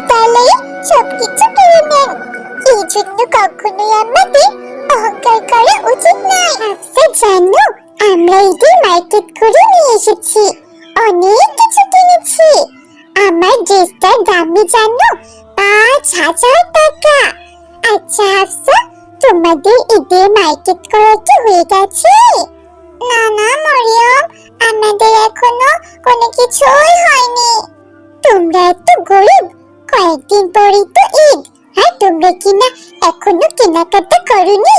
তাআলাই সবকিছু পেয়ে নেন। এই জন্য কখনোই আমাদের অহংকার করা উচিত নয়। আচ্ছা জানো, আমরা ঈদে মার্কেট করে নিয়ে এসেছি, অনেক কিছু কিনেছি। আমার ড্রেসটার দামই জানো 5,000 টাকা। আচ্ছা হাফসা, তোমাদের ঈদের মার্কেট করা কি হয়ে গেছে? না না মরিয়ম, আমাদের এখনো কোনো কিছুই হয়নি। তোমরা এত গরিব, কয়েকদিন পরেই তো ঈদ, আর তোমরা কিনা এখনো কেনাকাটা করোনি?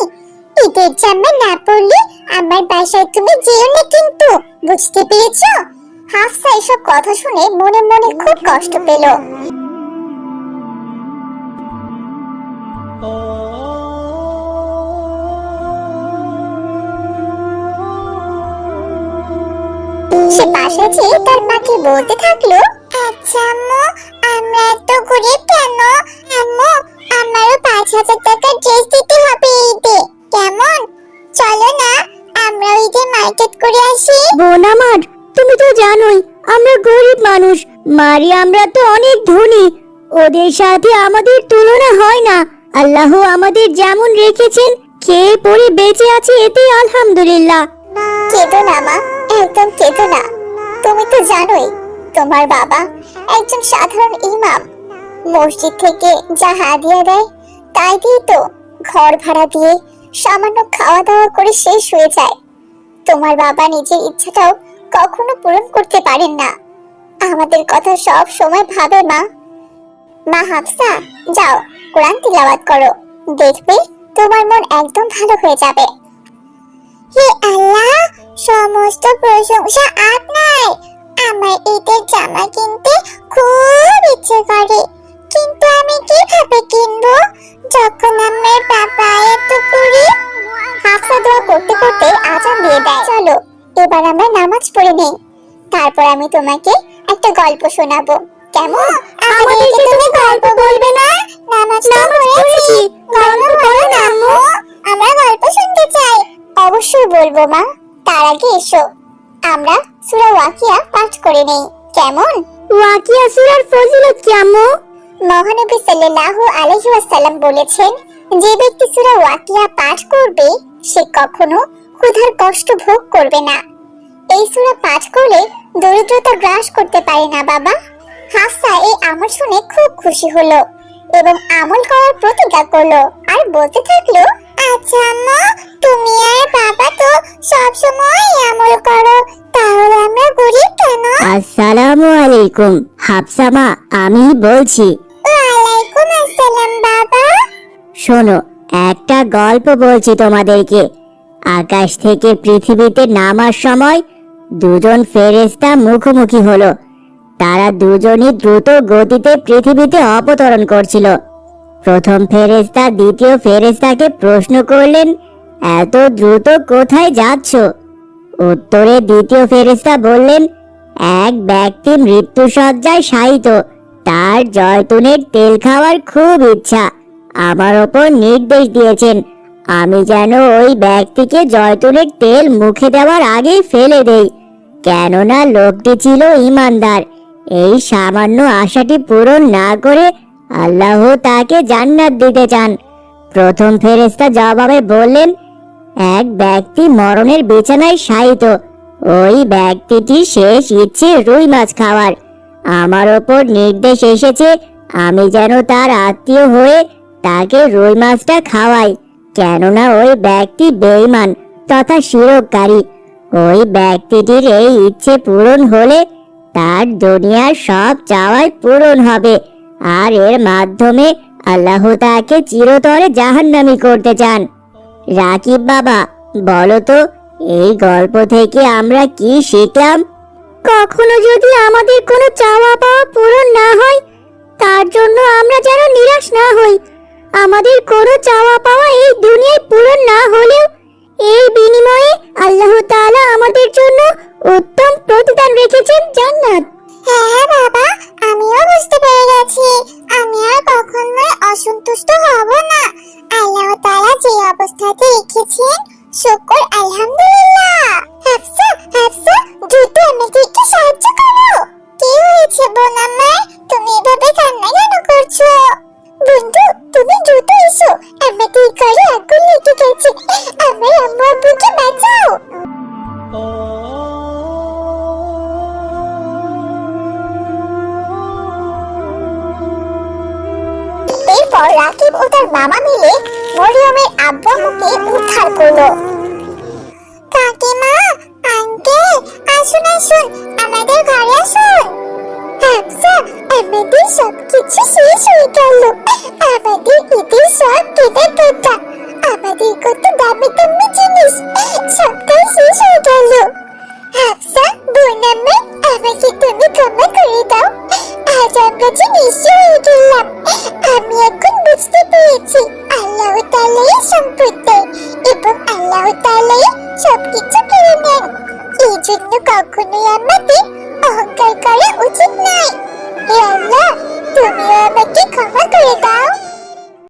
ঈদের জামা না পরলে আমার বাসায় তুমি যেও না কিন্তু, বুঝতে পেরেছো? হাফসা এসব কথা শুনে মনে মনে খুব কষ্ট পেল। সে পাশে যেয়ে তার মাকে বলতে থাকলো, আচ্ছা আম্মু, আমরা এত গরিব কেন? আম্মু, আমারও 5,000 টাকার ড্রেস দিতে হবে ঈদে, কেমন? চলো না আমরা ঈদে মার্কেট করে আসি। বোন আমার, তুমি তো জানোই আমরা গরিব মানুষ, মারি আমরা তো অনেক ধনী, ওদের সাথে আমাদের তুলনা হয় না। আল্লাহ আমাদের যেমন রেখেছেন, খেয়ে পরে বেঁচে আছি, এতেই আলহামদুলিল্লাহ। কেঁদো না মা, একদম কেঁদো না। তুমি তো জানোই তোমার বাবা একজন সাধারণ ইমাম, মসজিদ থেকে যা হাদিয়া দেয় তাই দিয়ে তো ঘর ভাড়া দিয়ে সামান্য খাওয়া দাওয়া করে শেষ হয়ে যায়। তোমার বাবা নিজের ইচ্ছাটাও কখনো পূরণ করতে পারেন না, আমাদের কথা সব সময় ভাবে মা। মা হাফসা, যাও কোরআন তিলাওয়াত করো, দেখবে তোমার মন একদম ভালো হয়ে যাবে। হে আল্লাহ, সমস্ত প্রশংসা আপনার। আমার ঈদের জামা কিনতে খুব ইচ্ছে করে, কিন্তু আমি কিভাবে কিনবো যখন আমার বাবা এত গরিব? হাফসা দোয়া করতে করতে আজান দিয়ে দেয়। চলো এবার আমরা নামাজ পড়ে নেই, তারপর আমি তোমাকে একটা গল্প শোনাবো, কেমন? আমাদেরকে তুমি গল্প বলবে না? নামাজ পড়েছি, গল্প বলো না আম্মু, আমরা গল্প শুনতে চাই। অবশ্যই বলবো মা, তার আগে এসো আমরা সূরা ওয়াকিয়া পাঠ করে নেই, কেমন? ওয়াকিয়া সূরার ফজিলত কি আম্মু? মহানবী সাল্লাল্লাহু আলাইহি ওয়াসাল্লাম বলেছেন, যে ব্যক্তি সূরা ওয়াকিয়া পাঠ করবে সে কখনো ক্ষুধার কষ্ট ভোগ করবে না। এই সূরা পাঠ করলে দরিদ্রতা গ্রাস করতে পারে না বাবা। হাফসা এই আমল শুনে খুব খুশি হলো এবং আমল করার প্রতিজ্ঞা করলো আর বলতে থাকলো, আচ্ছা আম্মা, তুমি আর বাবা তো সব সময় আমল করো, তাহলে আমরা গরিব কেন? আসসালামু আলাইকুম হাফসা মা, আমি বলছি। ওয়ালাইকুম আসসালাম বাবা। শোনো, একটা গল্প বলছি তোমাদেরকে। আকাশ থেকে পৃথিবীতে নামার সময় দুজন ফেরেশতা মুখোমুখি হলো। তারা দুজনই দ্রুত গতিতে পৃথিবীতে অবতরণ করছিল। প্রথম ফেরেশতা দ্বিতীয় ফেরেশতাকে প্রশ্ন করলেন, এত দ্রুত কোথায় যাচ্ছ? উত্তরে দ্বিতীয় ফেরেশতা বললেন, এক ব্যক্তি মৃত্যুশয্যায় শায়িত, তার জয়তুনের তেল খাওয়ার খুব ইচ্ছা। আমার ওপর নির্দেশ দিয়েছেন আমি যেন ওই ব্যক্তিকে জয়তুনের তেল মুখে দেওয়ার আগেই ফেলে দেই, কেননা লোকটি ছিল ঈমানদার। এই সামান্য আশাটি পূরণ না করে আল্লাহ তাকে জান্নাত দিতে চান। প্রথম ফেরেশতা জবাবে বললেন, এক ব্যক্তি মরণের বিছানায় শায়িত, ওই ব্যক্তিটির শেষ ইচ্ছে রুই মাছ খাওয়ার। আমার ওপর নির্দেশ এসেছে আমি যেন তার আত্মীয় হয়ে তাকে রুই মাছটা খাওয়াই, কেননা ওই ব্যক্তি বেঈমান তথা শিরককারী। ওই ব্যক্তিটির এই ইচ্ছে পূরণ হলে তার দুনিয়ার সব চাওয়াই পূরণ হবে, আর এর মাধ্যমে আল্লাহ তাকে চিরতরে জাহান্নামী করতে চান। রাকিব বাবা, বলো তো এই গল্প থেকে আমরা কি শিখলাম? কখনো যদি আমাদের কোনো চাওয়া পাওয়া পূরণ না হয়, তার জন্য আমরা যেন নিরাশ না হই। আমাদের কোনো চাওয়া পাওয়া এই দুনিয়ায় পূরণ না হলেও এর বিনিময়ে আল্লাহ তাআলা আমাদের জন্য উত্তম প্রতিদান রেখেছেন, জান্নাত। হ্যাঁ বাবা, আমিও বুঝতে পেরে গেছি, আমি আর কখনোই অসন্তুষ্ট হব না। আল্লাহ তাআলা যে অবস্থাতে রেখেছেন, শুকর আলহামদুলিল্লাহ। হাফসা, হাফসা, দ্রুত আমাদেরকে সাহায্য করো। কি হয়েছে বোন আমার? তুমি এভাবে কান্না কেন করছো? এরপর রাকিব ও তার মামা মিলে মরিয়মের আব্বু আম্মুকে উদ্ধার করলো। কাকিমা, আঙ্কেল, আসুন আসুন, আমাদের ঘরে আসুন। হাফসা, আমাদের সবকিছু শেষ হয়ে গেল। আমাদের ঈদের সব কেনাকাটা, আমাদের কত দামি দামি জিনিস, সবটাই শেষ হয়ে গেল। হাফসা, বোন আমার, আমাকে তুমি ক্ষমা করে দাও। আজ আমরা যে নিঃস্ব